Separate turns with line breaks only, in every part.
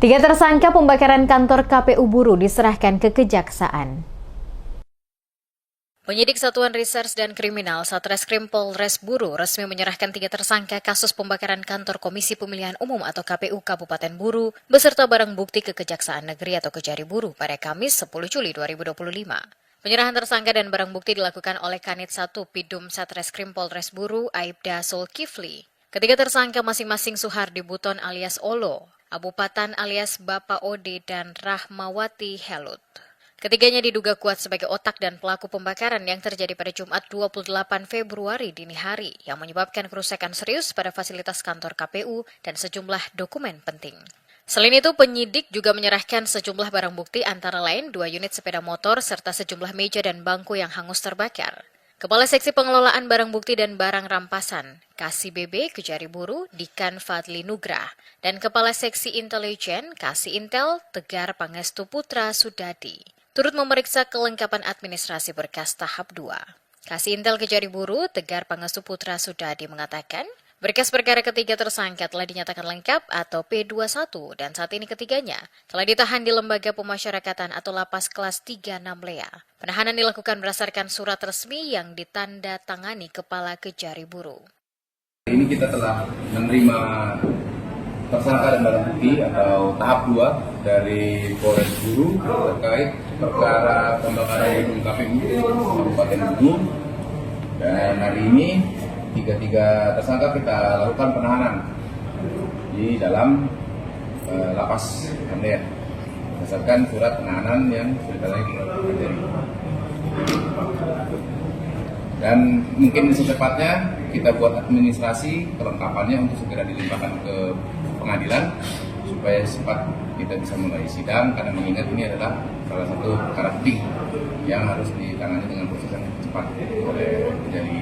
Tiga tersangka pembakaran kantor KPU Buru diserahkan ke Kejaksaan. Penyidik Satuan Reserse dan Kriminal Satreskrim Polres Buru resmi menyerahkan tiga tersangka kasus pembakaran kantor Komisi Pemilihan Umum atau KPU Kabupaten Buru beserta barang bukti ke Kejaksaan Negeri atau Kejari Buru pada Kamis 10 Juli 2025. Penyerahan tersangka dan barang bukti dilakukan oleh Kanit 1 Pidum Satreskrim Polres Buru Aibda Zulkifli. Ketiga tersangka masing-masing Suhardi Buton alias Olo, Abu Patan alias Bapak Ode, dan Rahmawati Helut. Ketiganya diduga kuat sebagai otak dan pelaku pembakaran yang terjadi pada Jumat 28 Februari dini hari yang menyebabkan kerusakan serius pada fasilitas kantor KPU dan sejumlah dokumen penting. Selain itu, penyidik juga menyerahkan sejumlah barang bukti antara lain 2 unit sepeda motor serta sejumlah meja dan bangku yang hangus terbakar. Kepala Seksi Pengelolaan Barang Bukti dan Barang Rampasan, Kasih BB Kejari Buru, Dikan Fadli Nugrah, dan Kepala Seksi Intelijen, Kasih Intel, Tegar Pangestu Putra Sudadi, turut memeriksa kelengkapan administrasi berkas tahap 2. Kasih Intel Kejari Buru, Tegar Pangestu Putra Sudadi mengatakan, berkas perkara ketiga tersangka telah dinyatakan lengkap atau P21 dan saat ini ketiganya telah ditahan di Lembaga Pemasyarakatan atau Lapas Kelas 36 Lea. Penahanan dilakukan berdasarkan surat resmi yang ditandatangani Kepala Kejari Buru.
Ini kita telah menerima tersangka dan barang bukti atau tahap 2 dari Polres Buru terkait perkara pembakaran gedung KPU Kabupaten Buru, dan hari ini tiga tersangka kita lakukan penahanan di dalam lapas Lea berdasarkan surat penahanan yang sudah terjadi. Dan mungkin secepatnya kita buat administrasi kelengkapannya untuk segera dilimpahkan ke pengadilan supaya cepat kita bisa mulai sidang, karena mengingat ini adalah salah satu perkara penting yang harus ditangani dengan proses yang cepat oleh Kejari.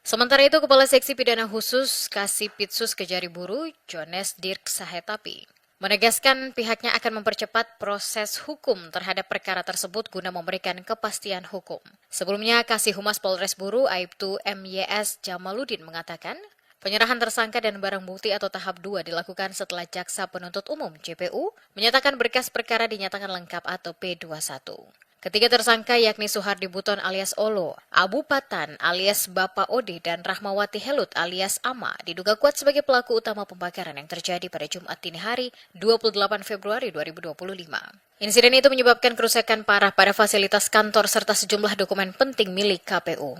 Sementara itu, Kepala Seksi Pidana Khusus Kasih Pitsus Kejari Buru, Jones Dirk Sahetapi, menegaskan pihaknya akan mempercepat proses hukum terhadap perkara tersebut guna memberikan kepastian hukum. Sebelumnya, Kasih Humas Polres Buru Aibtu MYS Jamaluddin mengatakan, penyerahan tersangka dan barang bukti atau tahap 2 dilakukan setelah Jaksa Penuntut Umum JPU menyatakan berkas perkara dinyatakan lengkap atau P21. Ketiga tersangka yakni Suhardi Buton alias Olo, Abu Patan alias Bapak Ode, dan Rahmawati Helut alias Ama diduga kuat sebagai pelaku utama pembakaran yang terjadi pada Jumat dini hari 28 Februari 2025. Insiden itu menyebabkan kerusakan parah pada fasilitas kantor serta sejumlah dokumen penting milik KPU.